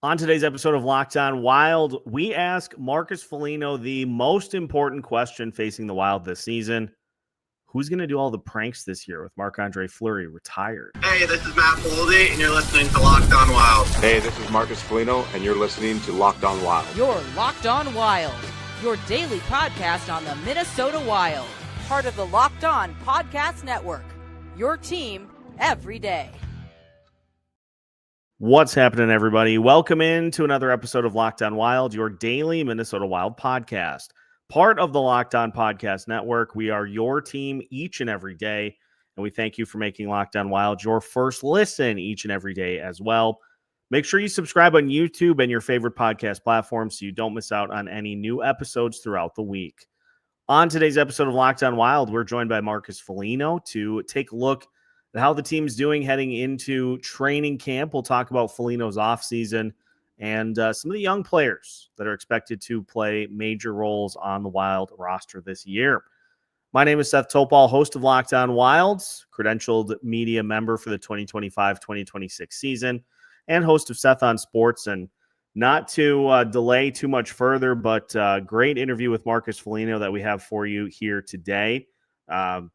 On today's episode of Locked On Wild, we ask Marcus Foligno the most important question facing the Wild this season. Who's going to do all the pranks this year with Marc-Andre Fleury retired? Hey, this is Matt Boldy, and you're listening to Locked On Wild. Hey, this is Marcus Foligno, and you're listening to Locked On Wild. You're Locked On Wild, your daily podcast on the Minnesota Wild. Part of the Locked On Podcast Network, your team every day. What's happening, everybody? Welcome in to another episode of Locked On Wild, your daily Minnesota Wild podcast. Part of the Locked On Podcast Network. We are your team each and every day, and we thank you for making Locked On Wild your first listen each and every day as well. Make sure you subscribe on YouTube and your favorite podcast platform so you don't miss out on any new episodes throughout the week. On today's episode of Locked On Wild, we're joined by Marcus Foligno to take a look at how the team's doing heading into training camp. We'll talk about Foligno's offseason and some of the young players that are expected to play major roles on the Wild roster this year. My name is Seth Toupal, host of Locked On Wilds, credentialed media member for the 2025-2026 season, and host of Seth on Sports. And not to delay too much further, but great interview with Marcus Foligno that we have for you here today.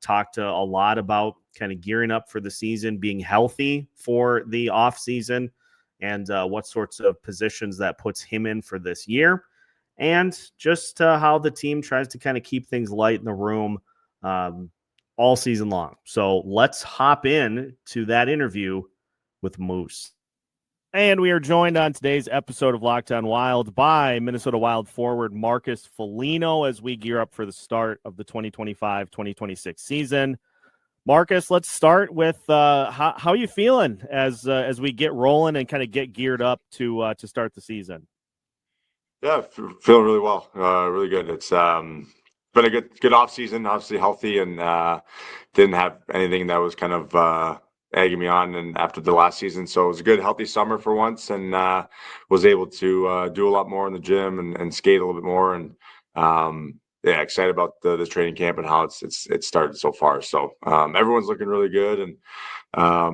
Talked a lot about kind of gearing up for the season, being healthy for the off season, and what sorts of positions that puts him in for this year, and just how the team tries to kind of keep things light in the room all season long. So let's hop in to that interview with Moose. And we are joined on today's episode of Locked On Wild by Minnesota Wild forward Marcus Foligno as we gear up for the start of the 2025-2026 season. Marcus, let's start with how are you feeling as we get rolling and kind of get geared up to start the season? Yeah, feeling really well, really good. It's been a good off season, obviously healthy, and didn't have anything that was kind of egging me on and after the last season. So it was a good, healthy summer for once, and was able to do a lot more in the gym and skate a little bit more. And yeah, excited about the training camp and how it's started so far. So everyone's looking really good, and I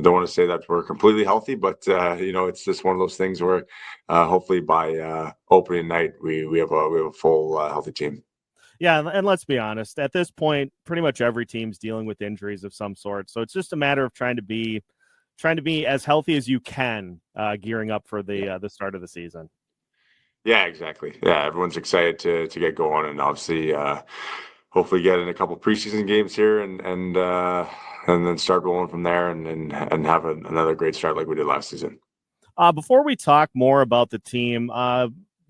don't want to say that we're completely healthy, but it's just one of those things where hopefully by opening night we have a full healthy team. Yeah, and let's be honest, at this point, pretty much every team's dealing with injuries of some sort. So it's just a matter of trying to be as healthy as you can, gearing up for the start of the season. Yeah, exactly. Yeah, everyone's excited to get going, and obviously, hopefully, get in a couple preseason games here, and then start rolling from there, and have another great start like we did last season. Before we talk more about the team,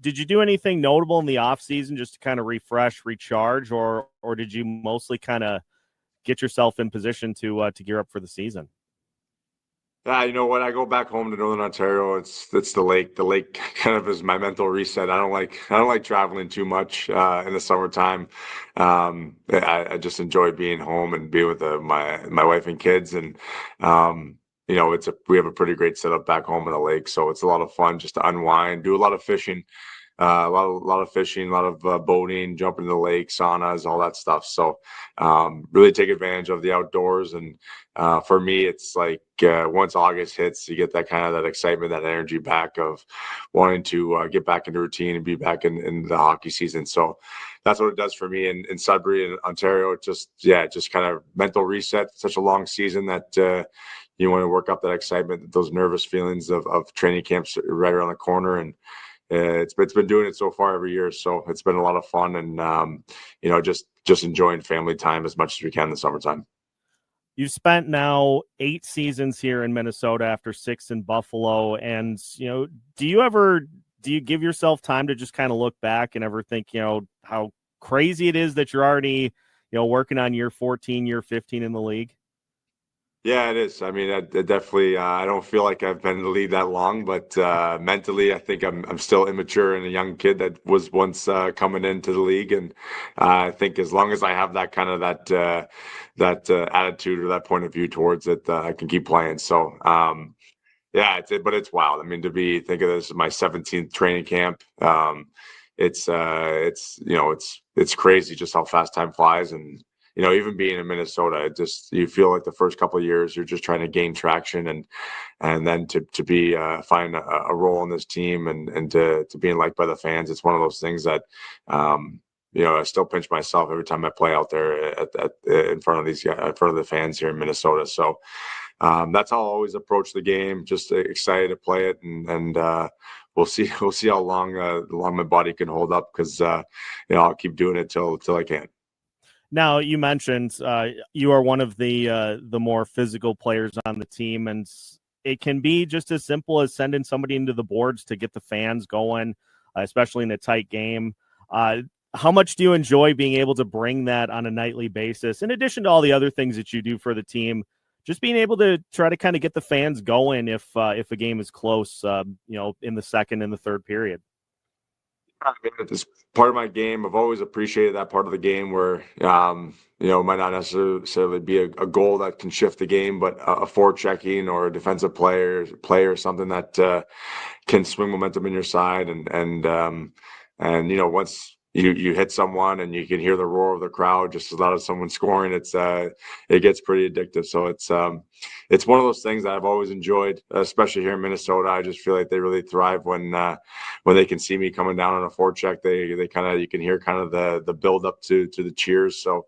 did you do anything notable in the offseason just to kind of refresh, recharge, or did you mostly kind of get yourself in position to gear up for the season? You know what? I go back home to Northern Ontario. It's the lake. The lake kind of is my mental reset. I don't like traveling too much in the summertime. I just enjoy being home and being with my wife and kids, and we have a pretty great setup back home in the lake, so it's a lot of fun just to unwind, do a lot of fishing, a lot of fishing, a lot of boating, jumping in the lake, saunas, all that stuff. So really take advantage of the outdoors. And for me, it's like once August hits, you get that excitement, that energy back of wanting to get back into routine and be back in the hockey season. So that's what it does for me in Sudbury and Ontario. It just kind of mental reset. Such a long season that you want to work up that excitement, those nervous feelings of training camps right around the corner. And it's been doing it so far every year. So it's been a lot of fun, and just enjoying family time as much as we can in the summertime. You've spent now 8 seasons here in Minnesota after 6 in Buffalo. And, do you give yourself time to just kind of look back and ever think, how crazy it is that you're already, working on year 14, year 15 in the league? Yeah, it is. I mean, I definitely, I don't feel like I've been in the league that long, but mentally, I think I'm still immature and a young kid that was once coming into the league. And I think as long as I have that kind of that attitude or that point of view towards it, I can keep playing. So, yeah, but it's wild. I mean, think of this as my 17th training camp. It's crazy just how fast time flies. And even being in Minnesota, you feel like the first couple of years you're just trying to gain traction, and then to be find a role in this team and to being liked by the fans. It's one of those things that I still pinch myself every time I play out there in front of these guys, in front of the fans here in Minnesota. So that's how I always approach the game. Just excited to play it, and we'll see how long my body can hold up, because I'll keep doing it till I can. Now, you mentioned you are one of the more physical players on the team, and it can be just as simple as sending somebody into the boards to get the fans going, especially in a tight game. How much do you enjoy being able to bring that on a nightly basis, in addition to all the other things that you do for the team? Just being able to try to kind of get the fans going if a game is close, in the second and the third period. I mean, it's part of my game. I've always appreciated that part of the game where, it might not necessarily be a goal that can shift the game, but a forechecking or a defensive play or something that can swing momentum in your side. And once you hit someone and you can hear the roar of the crowd just as loud as someone scoring, it gets pretty addictive. So it's one of those things that I've always enjoyed, especially here in Minnesota. I just feel like they really thrive when they can see me coming down on a forecheck. You can hear kind of the build up to the cheers. So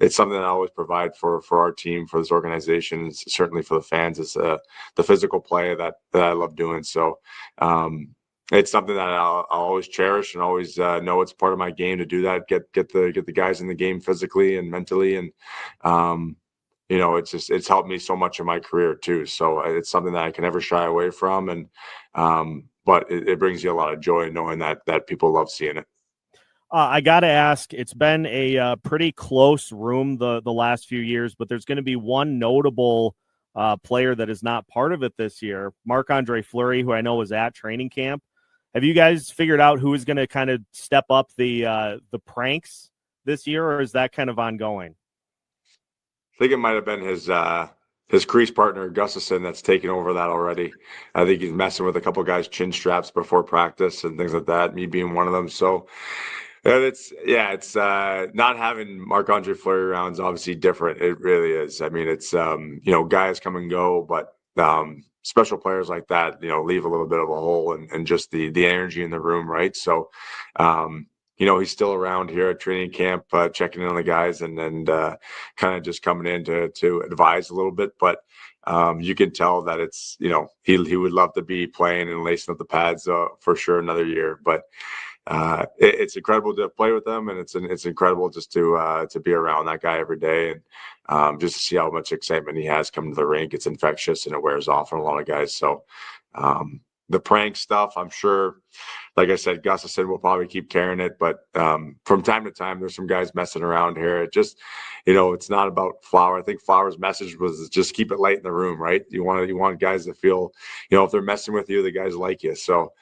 it's something that I always provide for our team, for this organization, and certainly for the fans. It's the physical play that I love doing. So it's something that I'll always cherish and always know it's part of my game to do that. Get the guys in the game physically and mentally, and it's helped me so much in my career too. So it's something that I can never shy away from, and but it brings you a lot of joy knowing that people love seeing it. I got to ask, it's been a pretty close room the last few years, but there's going to be one notable player that is not part of it this year, Marc-Andre Fleury, who I know was at training camp. Have you guys figured out who is going to kind of step up the pranks this year, or is that kind of ongoing? I think it might have been his crease partner Gustafson that's taken over that already. I think he's messing with a couple guys' chin straps before practice and things like that, me being one of them. So it's not having Marc-Andre Fleury around is obviously different. It really is. I mean, it's guys come and go, but special players like that, leave a little bit of a hole, and just the energy in the room, right? So, he's still around here at training camp, checking in on the guys, and kind of just coming in to advise a little bit. But you can tell that it's, he would love to be playing and lacing up the pads for sure another year. But it's incredible to play with them, and it's incredible just to be around that guy every day, and just to see how much excitement he has coming to the rink. It's infectious and it wears off on a lot of guys. So the prank stuff, I'm sure, like I said, Gustafson will probably keep carrying it, but from time to time there's some guys messing around here. It just, it's not about Flower. I think Flower's message was just keep it light in the room, right? You want guys to feel, if they're messing with you, the guys like you. So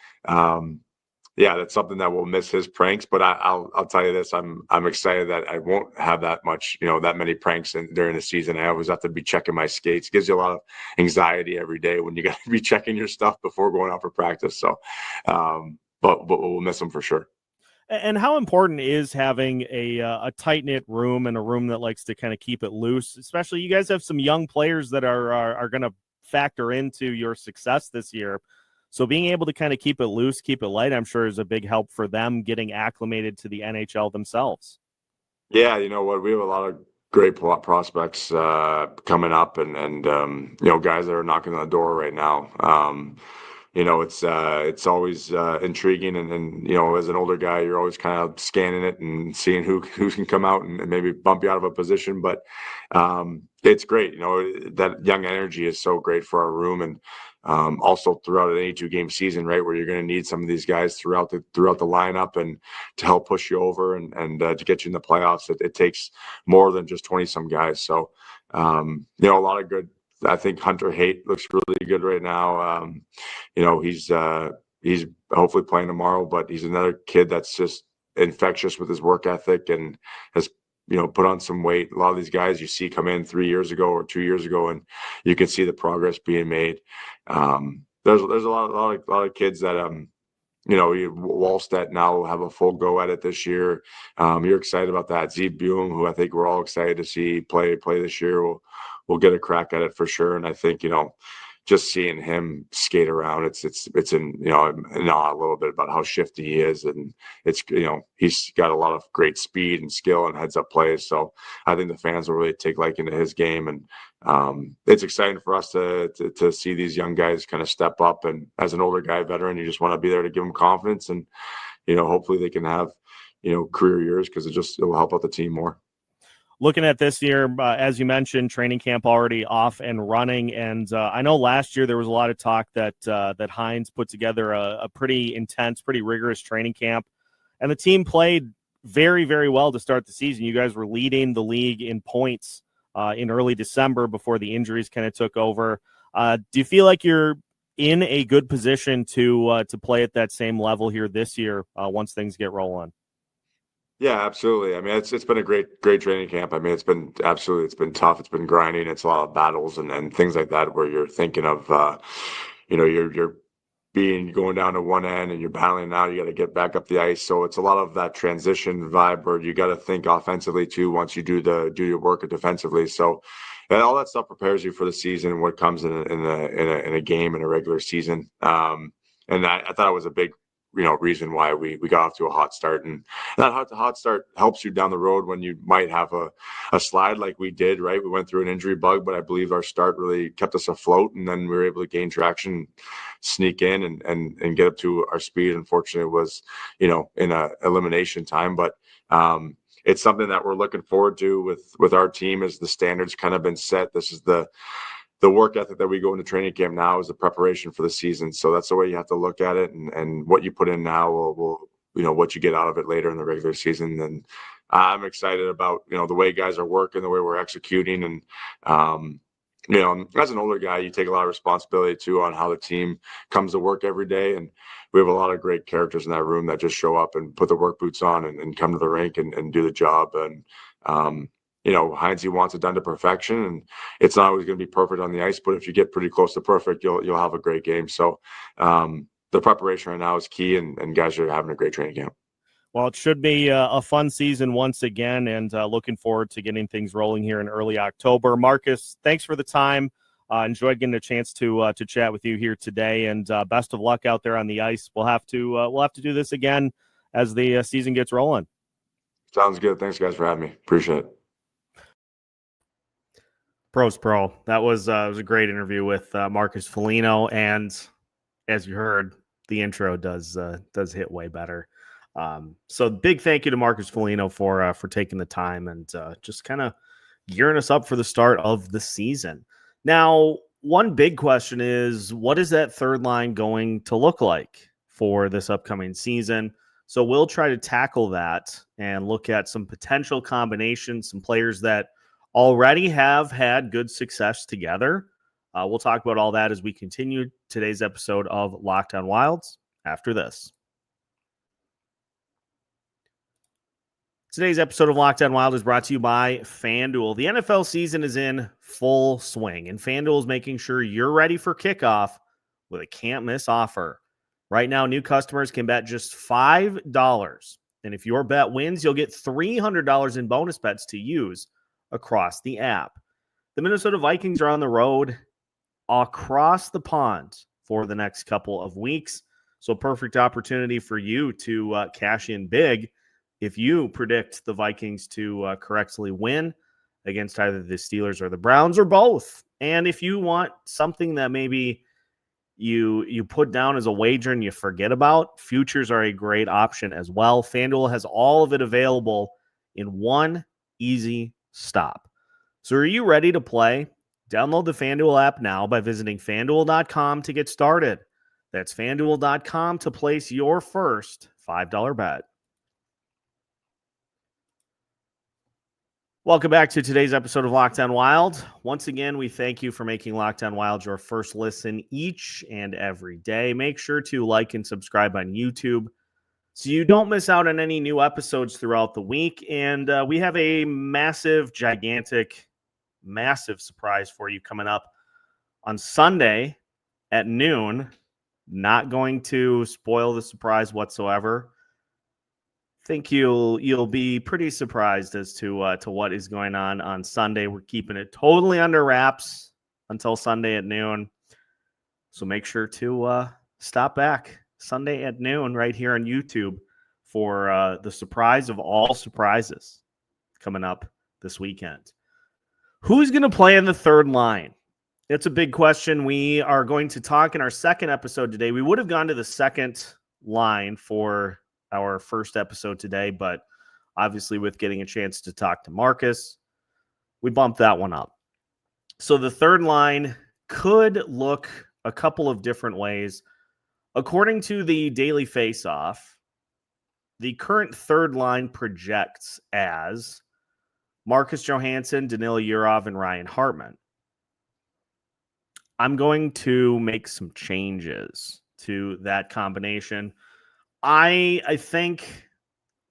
yeah, that's something that will miss his pranks. But I'll tell you this: I'm excited that I won't have that much, that many pranks during the season. I always have to be checking my skates. It gives you a lot of anxiety every day when you got to be checking your stuff before going out for practice. So, but we'll miss him for sure. And how important is having a tight knit room, and a room that likes to kind of keep it loose? Especially, you guys have some young players that are going to factor into your success this year. So being able to kind of keep it loose, keep it light, I'm sure is a big help for them getting acclimated to the NHL themselves. Yeah, you know what? We have a lot of great prospects coming up, and guys that are knocking on the door right now. It's always intriguing, and as an older guy, you're always kind of scanning it and seeing who can come out and maybe bump you out of a position. But it's great, that young energy is so great for our room, and also throughout an 82-game season, right, where you're going to need some of these guys throughout the lineup and to help push you over and to get you in the playoffs. It takes more than just 20-some guys. So a lot of good. I think Hunter Haight looks really good right now. He's hopefully playing tomorrow, but he's another kid that's just infectious with his work ethic and has put on some weight. A lot of these guys you see come in 3 years ago or 2 years ago, and you can see the progress being made. There's a lot of kids that Wallstedt now will have a full go at it this year. You're excited about that. Zeke Buum, who I think we're all excited to see play this year, will get a crack at it for sure. And I think, just seeing him skate around, it's in awe a little bit about how shifty he is, and it's he's got a lot of great speed and skill and heads up plays. So I think the fans will really take liking to his game, and it's exciting for us to see these young guys kind of step up. And as an older guy, veteran, you just want to be there to give them confidence, and hopefully they can have career years, because it will help out the team more. Looking at this year, as you mentioned, training camp already off and running. And I know last year there was a lot of talk that Hines put together a pretty intense, pretty rigorous training camp. And the team played very, very well to start the season. You guys were leading the league in points in early December before the injuries kind of took over. Do you feel like you're in a good position to play at that same level here this year once things get rolling? Yeah, absolutely. I mean, it's been a great training camp. I mean, it's been tough. It's been grinding. It's a lot of battles and things like that, where you're thinking of, you're going down to one end and you're battling now. You got to get back up the ice. So it's a lot of that transition vibe where you got to think offensively too once you do your work defensively. So, and all that stuff prepares you for the season and what comes in a game in a regular season. And I thought it was a big reason why we got off to a hot start, and that hot start helps you down the road when you might have a slide like we did, right? We went through an injury bug, but I believe our start really kept us afloat, and then we were able to gain traction, sneak in and get up to our speed. Unfortunately, it was, in a elimination time, but it's something that we're looking forward to with our team as the standards kind of been set. This is the work ethic that we go into training camp now is the preparation for the season. So that's the way you have to look at it, and what you put in now will what you get out of it later in the regular season. And I'm excited about, the way guys are working, the way we're executing. And, as an older guy, you take a lot of responsibility too on how the team comes to work every day. And we have a lot of great characters in that room that just show up and put the work boots on and come to the rink and do the job. And, Heinze wants it done to perfection, and it's not always going to be perfect on the ice, but if you get pretty close to perfect, you'll have a great game. So the preparation right now is key, and guys are having a great training camp. Well, it should be a fun season once again, and looking forward to getting things rolling here in early October. Marcus, thanks for the time. Enjoyed getting a chance to chat with you here today, and best of luck out there on the ice. We'll have to do this again as the season gets rolling. Sounds good. Thanks, guys, for having me. Appreciate it. Pros Pro. That was a great interview with Marcus Foligno, and as you heard, the intro does hit way better. So big thank you to Marcus Foligno for taking the time and just kind of gearing us up for the start of the season. Now, one big question is, what is that third line going to look like for this upcoming season? So we'll try to tackle that and look at some potential combinations, some players that already have had good success together. We'll talk about all that as we continue today's episode of Locked On Wilds after this. Today's episode of Locked On Wild is brought to you by FanDuel. The NFL season is in full swing, and FanDuel is making sure you're ready for kickoff with a can't-miss offer. Right now, new customers can bet just $5, and if your bet wins, you'll get $300 in bonus bets to use across the app. The Minnesota Vikings are on the road across the pond for the next couple of weeks, so perfect opportunity for you to cash in big if you predict the Vikings to correctly win against either the Steelers or the Browns or both. And if you want something that maybe you put down as a wager and you forget about, futures are a great option as well. FanDuel has all of it available in one easy stop. So are you ready to play? Download the FanDuel app now by visiting FanDuel.com to get started. That's FanDuel.com to place your first $5 bet. Welcome back to today's episode of Locked On Wild. Once again, we thank you for making Locked On Wild your first listen each and every day. Make sure to like and subscribe on YouTube so you don't miss out on any new episodes throughout the week. And we have a massive surprise for you coming up on Sunday at noon. Not going to spoil the surprise whatsoever. Think you'll be pretty surprised as to what is going on Sunday. We're keeping it totally under wraps until Sunday at noon. So make sure to stop back Sunday at noon right here on YouTube for the surprise of all surprises coming up this weekend. Who's going to play in the third line? It's a big question. We are going to talk in our second episode today. We would have gone to the second line for our first episode today, but obviously with getting a chance to talk to Marcus, we bumped that one up. So the third line could look a couple of different ways. According to the Daily Faceoff, the current third line projects as Marcus Johansson, Danila Yurov, and Ryan Hartman. I'm going to make some changes to that combination. I think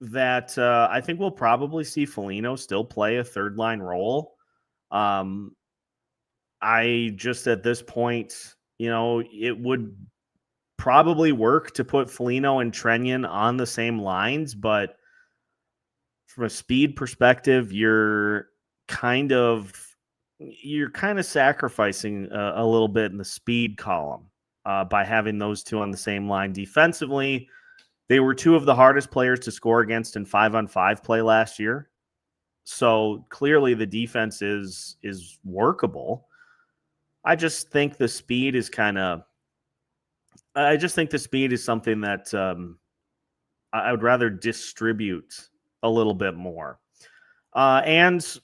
that I think we'll probably see Foligno still play a third line role. I just at this point, it would probably work to put Foligno and Trenyan on the same lines, but from a speed perspective, you're kind of sacrificing a little bit in the speed column by having those two on the same line. Defensively, they were two of the hardest players to score against in 5-on-5 play last year. So clearly the defense is workable. I just think the speed is something that I would rather distribute a little bit more. And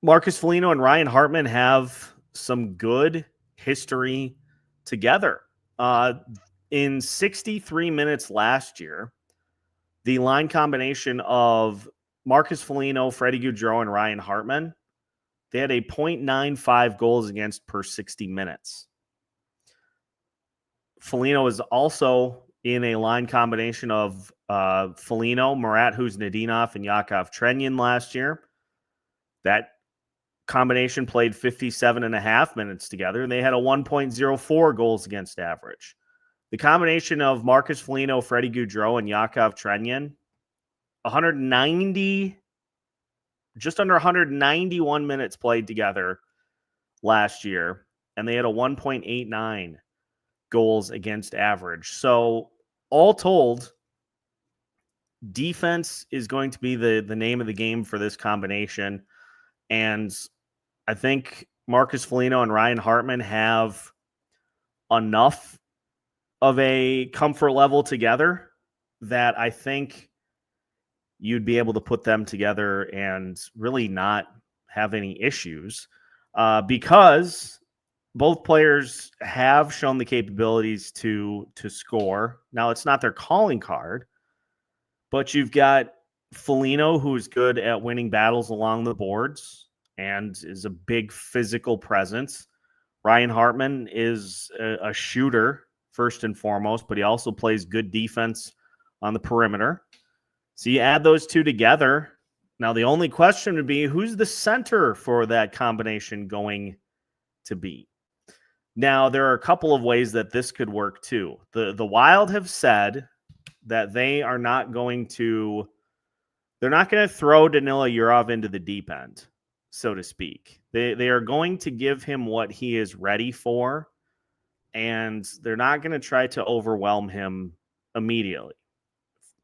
Marcus Foligno and Ryan Hartman have some good history together. In 63 minutes last year, the line combination of Marcus Foligno, Freddie Gaudreau, and Ryan Hartman, they had a .95 goals against per 60 minutes. Foligno is also in a line combination of Foligno, Murat Huznadinov, and Yakov Trenyan last year. That combination played 57.5 minutes together, and they had a 1.04 goals against average. The combination of Marcus Foligno, Freddie Gaudreau, and Yakov Trenyan, just under 191 minutes played together last year, and they had a 1.89 goals against average. So all told, defense is going to be the name of the game for this combination. And I think Marcus Foligno and Ryan Hartman have enough of a comfort level together that I think you'd be able to put them together and really not have any issues because both players have shown the capabilities to score. Now, it's not their calling card, but you've got Foligno, who's good at winning battles along the boards and is a big physical presence. Ryan Hartman is a shooter, first and foremost, but he also plays good defense on the perimeter. So you add those two together. Now, the only question would be, who's the center for that combination going to be? Now, there are a couple of ways that this could work, too. The Wild have said that they're not going to throw Danila Yurov into the deep end, so to speak. They are going to give him what he is ready for, and they're not going to try to overwhelm him immediately.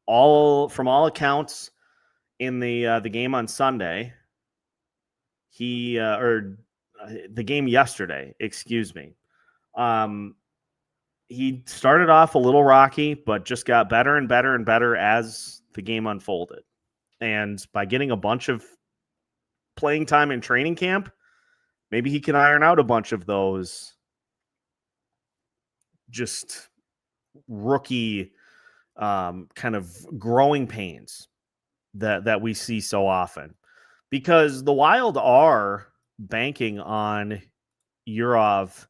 From all accounts, in the game on Sunday, the game yesterday, excuse me, he started off a little rocky, but just got better and better and better as the game unfolded. And by getting a bunch of playing time in training camp, maybe he can iron out a bunch of those just rookie kind of growing pains that we see so often. Because the Wild are banking on Yurov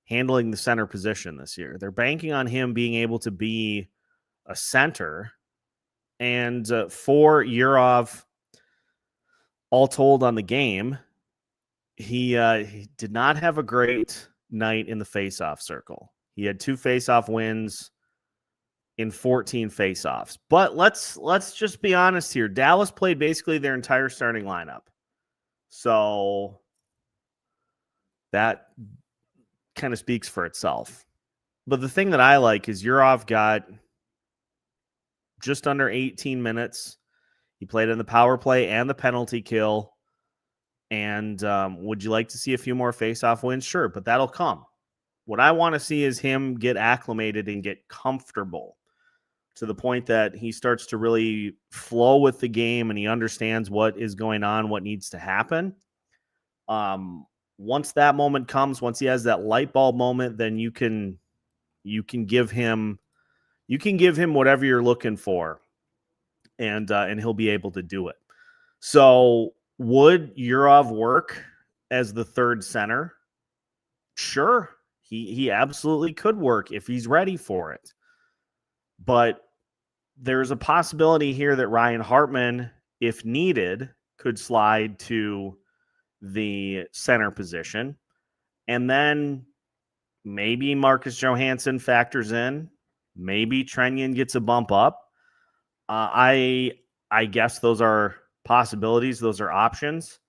handling the center position this year. They're banking on him being able to be a center. And for Yurov, all told on the game, he did not have a great night in the faceoff circle. He had 2 face-off wins in 14 face-offs. But let's just be honest here. Dallas played basically their entire starting lineup. So that kind of speaks for itself. But the thing that I like is Yurov got just under 18 minutes. He played in the power play and the penalty kill. And would you like to see a few more face-off wins? Sure, but that'll come. What I want to see is him get acclimated and get comfortable to the point that he starts to really flow with the game and he understands what is going on, what needs to happen. Once that moment comes, once he has that light bulb moment, then you can give him whatever you're looking for, and he'll be able to do it. So would Yurov work as the third center? Sure, he absolutely could work if he's ready for it. But there's a possibility here that Ryan Hartman, if needed, could slide to the center position. And then maybe Marcus Johansson factors in. Maybe Trenyan gets a bump up. I guess those are possibilities. Those are options.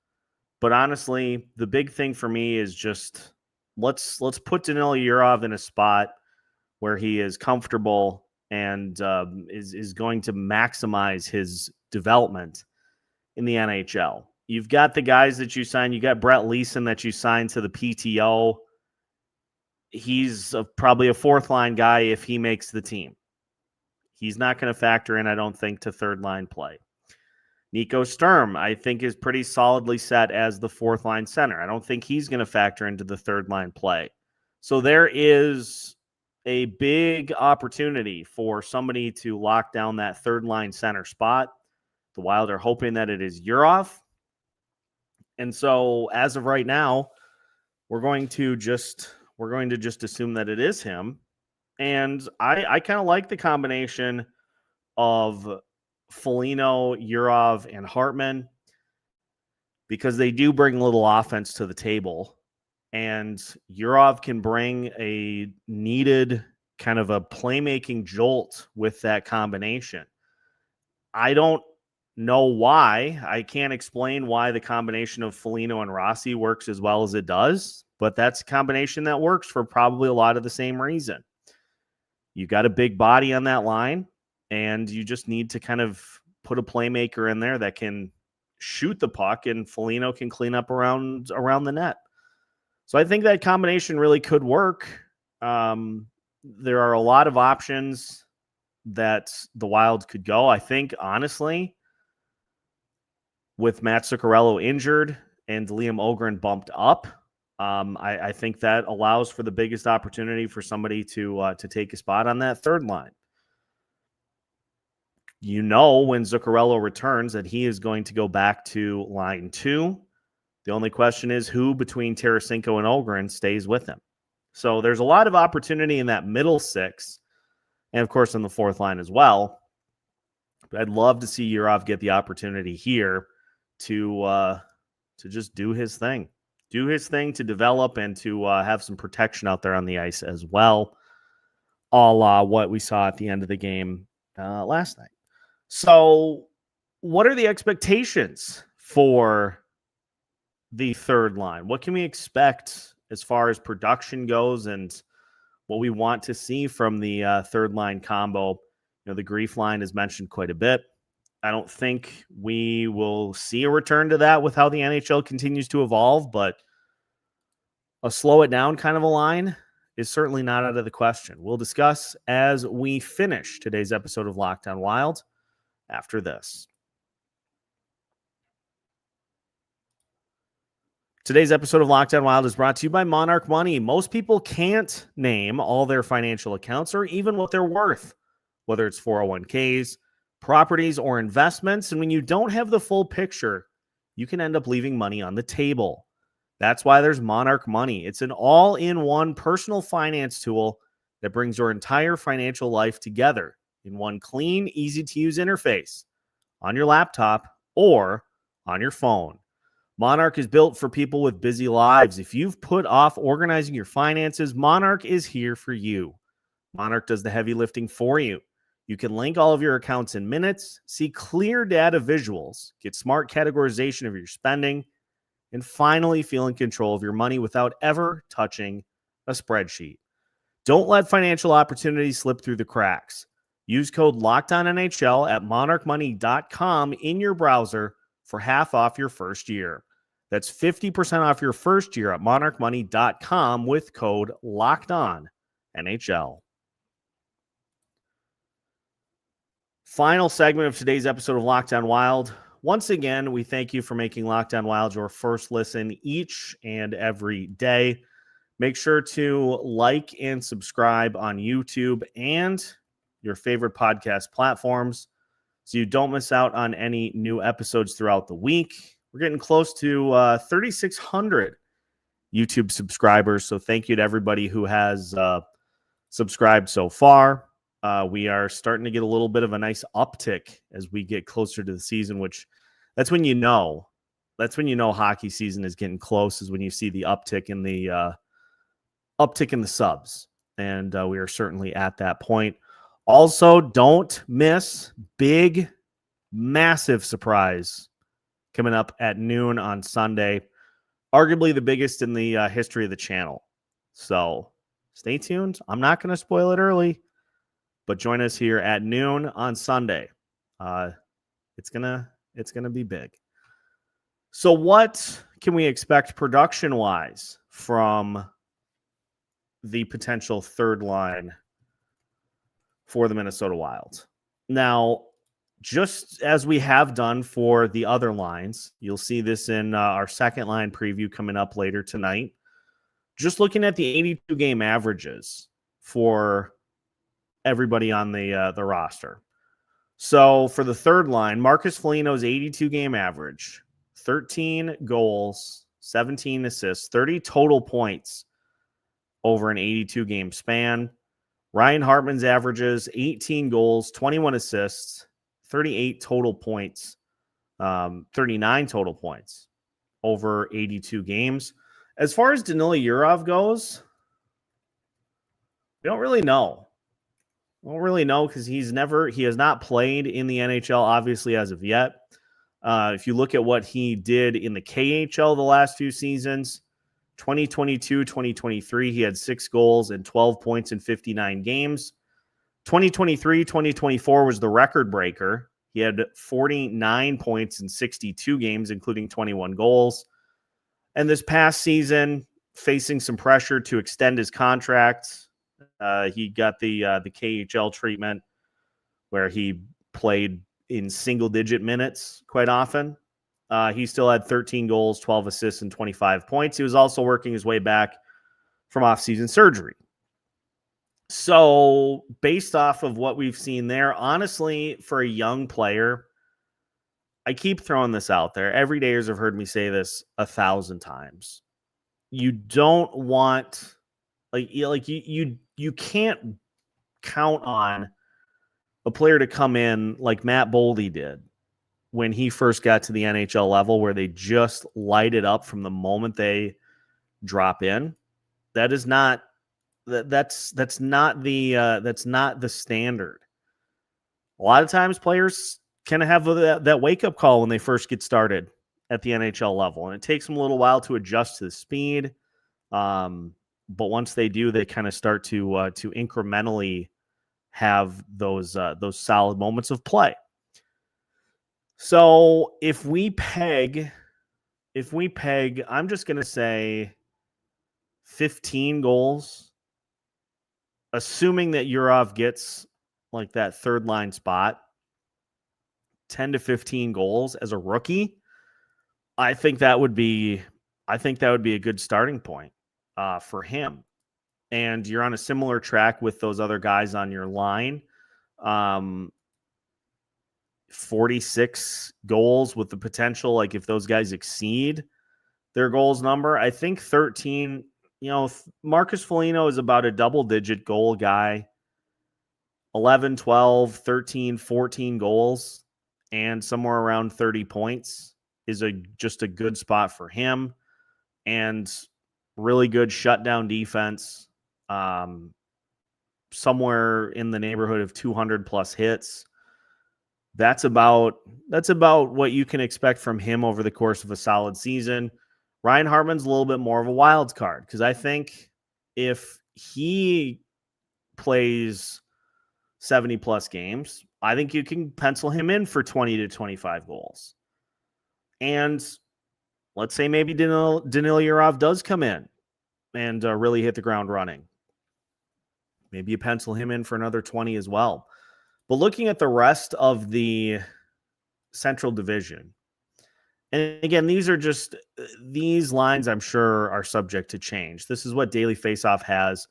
But honestly, the big thing for me is just let's put Danila Yurov in a spot where he is comfortable and is going to maximize his development in the NHL. You've got the guys that you signed. You got Brett Leeson that you signed to the PTO. He's probably a fourth-line guy if he makes the team. He's not going to factor in, I don't think, to third-line play. Nico Sturm, I think, is pretty solidly set as the fourth-line center. I don't think he's going to factor into the third-line play. So there is a big opportunity for somebody to lock down that third-line center spot. The Wild are hoping that it is Yurov. And so as of right now, we're going to just assume that it is him. And I kind of like the combination of Foligno, Yurov, and Hartman because they do bring a little offense to the table. And Yurov can bring a needed kind of a playmaking jolt with that combination. I don't know why. I can't explain why the combination of Foligno and Rossi works as well as it does, but that's a combination that works for probably a lot of the same reason. You got a big body on that line, and you just need to kind of put a playmaker in there that can shoot the puck, and Foligno can clean up around the net. So I think that combination really could work. There are a lot of options that the Wild could go. I think, honestly, with Matt Zuccarello injured and Liam Öhgren bumped up, I think that allows for the biggest opportunity for somebody to take a spot on that third line. You know, when Zuccarello returns that he is going to go back to line 2. The only question is who between Tarasenko and Öhgren stays with him. So there's a lot of opportunity in that middle 6, and of course in the fourth line as well. But I'd love to see Yurov get the opportunity here to just do his thing. Do his thing to develop and to have some protection out there on the ice as well, a la what we saw at the end of the game last night. So what are the expectations for the third line? What can we expect as far as production goes and what we want to see from the third line combo? You know, the Grief line is mentioned quite a bit. I don't think we will see a return to that with how the NHL continues to evolve, but a slow it down kind of a line is certainly not out of the question. We'll discuss as we finish today's episode of Locked On Wild after this. Today's episode of Locked On Wild is brought to you by Monarch Money. Most people can't name all their financial accounts or even what they're worth, whether it's 401ks, properties, or investments. And when you don't have the full picture, you can end up leaving money on the table. That's why there's Monarch Money. It's an all-in-one personal finance tool that brings your entire financial life together in one clean, easy-to-use interface on your laptop or on your phone. Monarch is built for people with busy lives. If you've put off organizing your finances, Monarch is here for you. Monarch does the heavy lifting for you. You can link all of your accounts in minutes, see clear data visuals, get smart categorization of your spending, and finally feel in control of your money without ever touching a spreadsheet. Don't let financial opportunities slip through the cracks. Use code LOCKEDONNHL at monarchmoney.com in your browser for half off your first year. That's 50% off your first year at monarchmoney.com with code LOCKEDONNHL. Final segment of today's episode of Locked On Wild. Once again, we thank you for making Locked On Wild your first listen each and every day. Make sure to like and subscribe on YouTube and your favorite podcast platforms so you don't miss out on any new episodes throughout the week. We're getting close to 3,600 YouTube subscribers, so thank you to everybody who has subscribed so far. We are starting to get a little bit of a nice uptick as we get closer to the season, which that's when you know hockey season is getting close, is when you see the uptick in the subs. And we are certainly at that point. Also, don't miss big, massive surprise coming up at noon on Sunday. Arguably the biggest in the history of the channel. So stay tuned. I'm not going to spoil it early, but join us here at noon on Sunday. It's gonna be big. So what can we expect production-wise from the potential third line for the Minnesota Wild? Now, just as we have done for the other lines, you'll see this in our second line preview coming up later tonight. Just looking at the 82 game averages for everybody on the roster. So for the third line, Marcus Foligno's 82 game average, 13 goals, 17 assists, 30 total points over an 82 game span. Ryan Hartman's averages 18 goals, 21 assists, 38 total points, 39 total points over 82 games. As far as Danila Yurov goes, we don't really know. We don't really know because he has not played in the NHL, obviously, as of yet. If you look at what he did in the KHL the last few seasons, 2022, 2023, he had 6 goals and 12 points in 59 games. 2023, 2024 was the record breaker. He had 49 points in 62 games, including 21 goals. And this past season, facing some pressure to extend his contract, he got the KHL treatment where he played in single-digit minutes quite often. He still had 13 goals, 12 assists, and 25 points. He was also working his way back from offseason surgery. So based off of what we've seen there, honestly, for a young player, I keep throwing this out there. Everydayers have heard me say this 1,000 times. You don't want, you can't count on a player to come in like Matt Boldy did when he first got to the NHL level, where they just light it up from the moment they drop in. That is not that's not the standard. A lot of times players kind of have that wake up call when they first get started at the NHL level, and it takes them a little while to adjust to the speed. But once they do, they kind of start to incrementally have those solid moments of play. So if we peg, I'm just going to say 15 goals, assuming that Yurov gets like that third line spot, 10 to 15 goals as a rookie. I think that would be a good starting point for him. And you're on a similar track with those other guys on your line. 46 goals with the potential, like if those guys exceed their goals number, I think 13, Marcus Foligno is about a double-digit goal guy. 11, 12, 13, 14 goals, and somewhere around 30 points is just a good spot for him, and really good shutdown defense. Somewhere in the neighborhood of 200 plus hits. That's about what you can expect from him over the course of a solid season. Ryan Hartman's a little bit more of a wild card because I think if he plays 70 plus games, I think you can pencil him in for 20 to 25 goals. And let's say maybe Danila Yurov does come in and really hit the ground running. Maybe you pencil him in for another 20 as well. But looking at the rest of the Central Division, and again, these lines I'm sure are subject to change. This is what Daily Faceoff has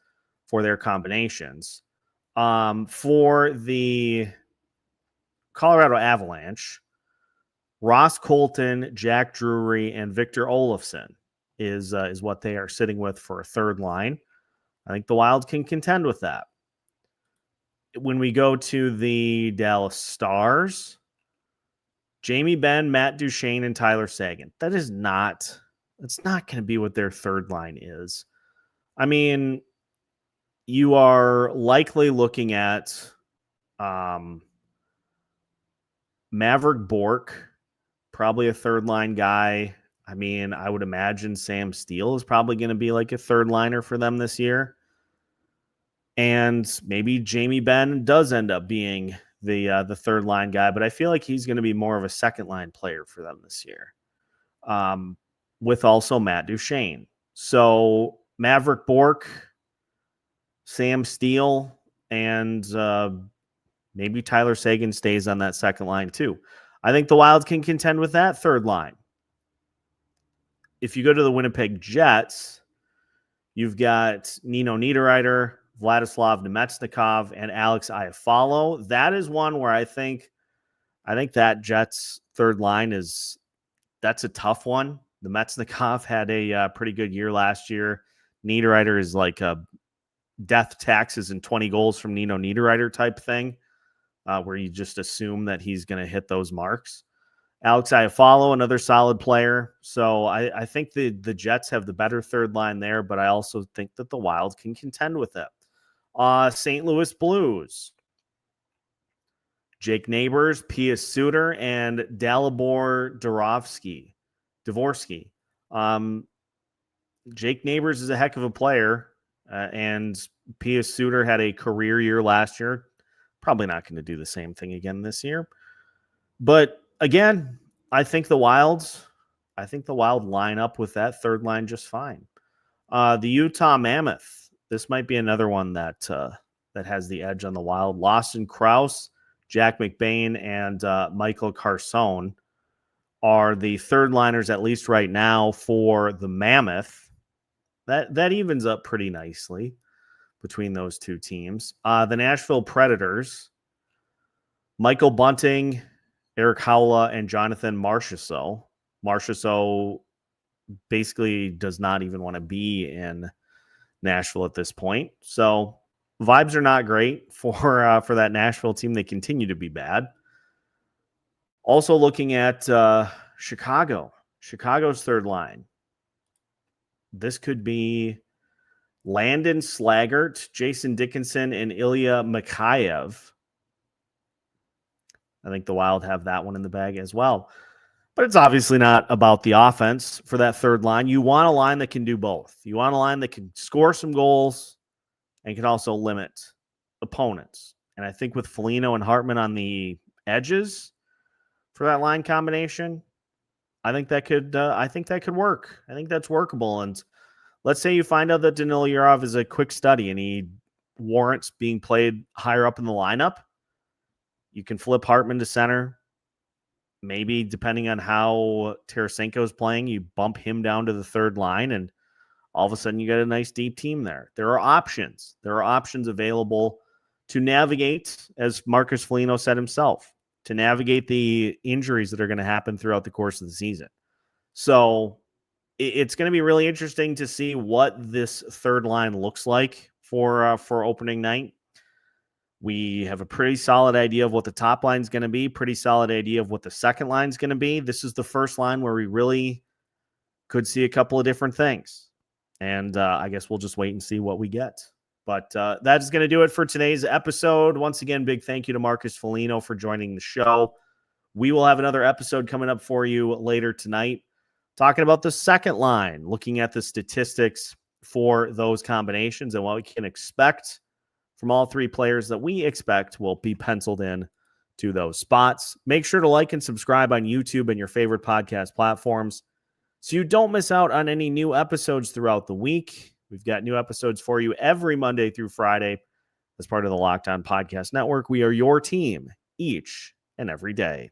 for their combinations. For the Colorado Avalanche, Ross Colton, Jack Drury, and Victor Olofsson is what they are sitting with for a third line. I think the Wild can contend with that. When we go to the Dallas Stars, Jamie Benn, Matt Duchene, and Tyler Seguin. That's not going to be what their third line is. I mean, you are likely looking at Maverick Bork, probably a third line guy. I mean, I would imagine Sam Steele is probably going to be like a third liner for them this year. And maybe Jamie Benn does end up being the third line guy, but I feel like he's going to be more of a second line player for them this year, with also Matt Duchene. So Maverick Bork, Sam Steele, and maybe Tyler Seguin stays on that second line too. I think the Wild can contend with that third line. If you go to the Winnipeg Jets, you've got Nino Niederreiter, Vladislav Nemetsnikov, and Alex Iafallo. That is one where I think that Jets third line that's a tough one. The Nemetsnikov had a pretty good year last year. Niederreiter is like a death taxes and 20 goals from Nino Niederreiter type thing, where you just assume that he's going to hit those marks. Alex Iafallo, another solid player. So I think the Jets have the better third line there, but I also think that the Wild can contend with it. St. Louis Blues, Jake Neighbors, Pius Suter, and Dalibor Dvorsky. Jake Neighbors is a heck of a player, and Pius Suter had a career year last year. Probably not going to do the same thing again this year. But again, I think the Wild line up with that third line just fine. The Utah Mammoth. This might be another one that has the edge on the Wild. Lawson Krause, Jack McBain, and Michael Carson are the third liners, at least right now, for the Mammoth. That evens up pretty nicely between those two teams. The Nashville Predators, Michael Bunting, Eric Howla, and Jonathan Marchessault. Marchessault basically does not even want to be in Nashville at this point. So vibes are not great for that Nashville team. They continue to be bad. Also looking at Chicago's third line. This could be Landon Slaggert, Jason Dickinson, and Ilya Mikheyev. I think the Wild have that one in the bag as well. But it's obviously not about the offense for that third line. You want a line that can do both. You want a line that can score some goals and can also limit opponents. And I think with Foligno and Hartman on the edges for that line combination, I think that could work. I think that's workable. And let's say you find out that Danila Yurov is a quick study and he warrants being played higher up in the lineup. You can flip Hartman to center. Maybe depending on how Tarasenko is playing, you bump him down to the third line, and all of a sudden you get a nice deep team there. There are options. There are options available to navigate, as Marcus Foligno said himself, to navigate the injuries that are going to happen throughout the course of the season. So it's going to be really interesting to see what this third line looks like for opening night. We have a pretty solid idea of what the top line is going to be, pretty solid idea of what the second line is going to be. This is the first line where we really could see a couple of different things. And I guess we'll just wait and see what we get. But that is going to do it for today's episode. Once again, big thank you to Marcus Foligno for joining the show. We will have another episode coming up for you later tonight, talking about the second line, looking at the statistics for those combinations and what we can expect from all three players that we expect will be penciled in to those spots. Make sure to like and subscribe on YouTube and your favorite podcast platforms so you don't miss out on any new episodes throughout the week. We've got new episodes for you every Monday through Friday as part of the Locked On Podcast Network. We are your team each and every day.